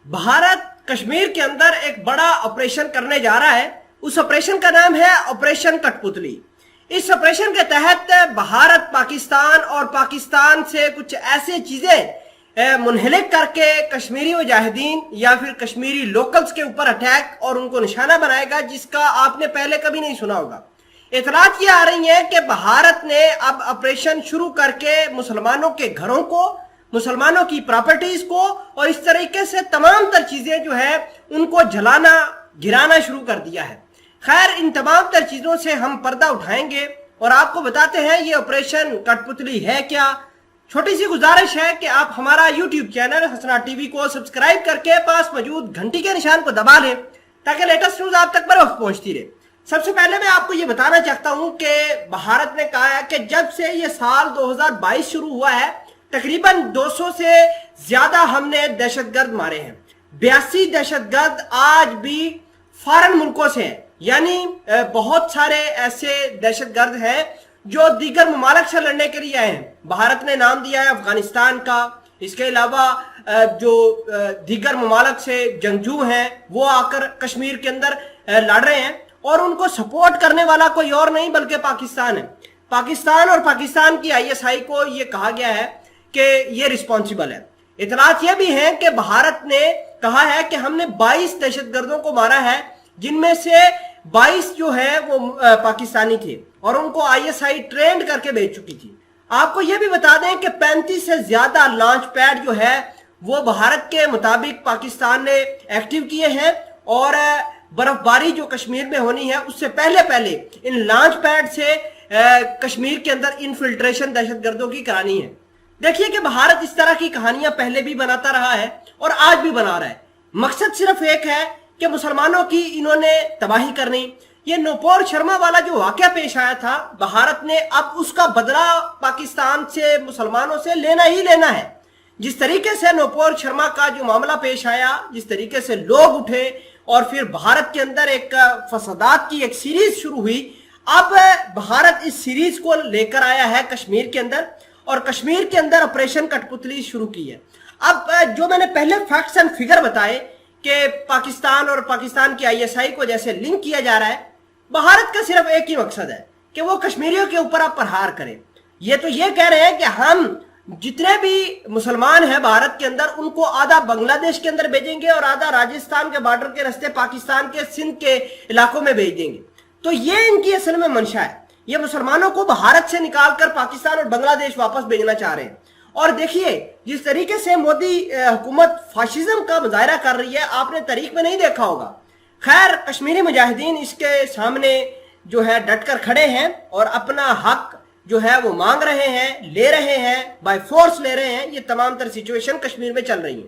भारत कश्मीर के अंदर एक बड़ा ऑपरेशन करने जा रहा है। उस ऑपरेशन का नाम है ऑपरेशन कठपुतली। इस ऑपरेशन के तहत भारत पाकिस्तान और पाकिस्तान से कुछ ऐसे चीजें मुनहलिक करके कश्मीरी मुजाहिदीन या फिर कश्मीरी लोकल्स के ऊपर अटैक और उनको निशाना बनाएगा, जिसका आपने पहले कभी नहीं सुना होगा। इतलात ये आ रही है कि भारत ने अब ऑपरेशन शुरू करके मुसलमानों के घरों को, मुसलमानों की प्रॉपर्टीज को और इस तरीके से तमाम तर चीजें जो है उनको जलाना गिराना शुरू कर दिया है। खैर, इन तमाम तर चीजों से हम पर्दा उठाएंगे और आपको बताते हैं ये ऑपरेशन कठपुतली है क्या। छोटी सी गुजारिश है कि आप हमारा YouTube चैनल हसना टीवी को सब्सक्राइब करके पास मौजूद घंटी के निशान को दबा लें ताकि लेटेस्ट न्यूज आप तक बर वक्त पहुंचती रहे। सबसे पहले मैं आपको ये बताना चाहता हूं कि भारत ने कहा है कि जब से ये साल 2022 शुरू हुआ है तकरीबन 200 से ज्यादा हमने दहशतगर्द मारे हैं। 82 दहशतगर्द आज भी फॉरेन मुल्कों से हैं, यानी बहुत सारे ऐसे दहशतगर्द हैं जो दीगर ममालिक से लड़ने के लिए आए हैं। भारत ने नाम दिया है अफगानिस्तान का। इसके अलावा जो दीगर ममालिक से जंगजू हैं वो आकर कश्मीर के अंदर लड़ रहे हैं और उनको सपोर्ट करने वाला कोई और नहीं बल्कि पाकिस्तान है। पाकिस्तान और पाकिस्तान की ISI को ये कहा गया है कि ये रिस्पॉन्सिबल है। इतलात ये भी है कि भारत ने कहा है कि हमने 22 दहशतगर्दों को मारा है, जिनमें से 22 जो है वो पाकिस्तानी थे और उनको ISI ट्रेंड करके भेज चुकी थी। आपको ये भी बता दें कि 35 से ज्यादा लॉन्च पैड जो है वो भारत के मुताबिक पाकिस्तान ने एक्टिव किए हैं और बर्फबारी जो कश्मीर में होनी है उससे पहले पहले इन लॉन्च पैड से कश्मीर के अंदर इनफिल्ट्रेशन दहशतगर्दों की करानी है। देखिए कि भारत इस तरह की कहानियां पहले भी बनाता रहा है और आज भी बना रहा है। मकसद सिर्फ एक है कि मुसलमानों की इन्होंने तबाही करनी। ये नौपोर शर्मा वाला जो वाकया पेश आया था, भारत ने अब उसका बदला पाकिस्तान से, मुसलमानों से लेना ही लेना है। जिस तरीके से नौपोर शर्मा का जो मामला पेश आया, जिस तरीके से लोग उठे और फिर भारत के अंदर एक फसादात की एक सीरीज शुरू हुई, अब भारत इस सीरीज को लेकर आया है कश्मीर के अंदर और कश्मीर के अंदर ऑपरेशन कठपुतली शुरू की है। अब जो मैंने पहले फैक्ट्स एंड फिगर बताए कि पाकिस्तान और पाकिस्तान की ISI को जैसे लिंक किया जा रहा है, भारत का सिर्फ एक ही मकसद है कि वो कश्मीरियों के ऊपर आप प्रहार करें। ये तो ये कह रहे हैं कि हम जितने भी मुसलमान हैं भारत के अंदर उनको आधा बांग्लादेश के अंदर भेजेंगे और आधा राजस्थान के बॉर्डर के रास्ते पाकिस्तान के सिंध के इलाकों में भेज देंगे। तो ये इनकी असल में मंशा है। ये मुसलमानों को भारत से निकालकर पाकिस्तान और बांग्लादेश वापस भेजना चाह रहे हैं। और देखिए जिस तरीके से मोदी हुकूमत फाशिज्म का मुजाहरा कर रही है, आपने तारीख में नहीं देखा होगा। खैर, कश्मीरी मुजाहिदीन इसके सामने जो है डटकर खड़े हैं और अपना हक जो है वो मांग रहे हैं, ले रहे हैं, बाय फोर्स ले रहे हैं। ये तमाम तर सिचुएशन कश्मीर में चल रही है।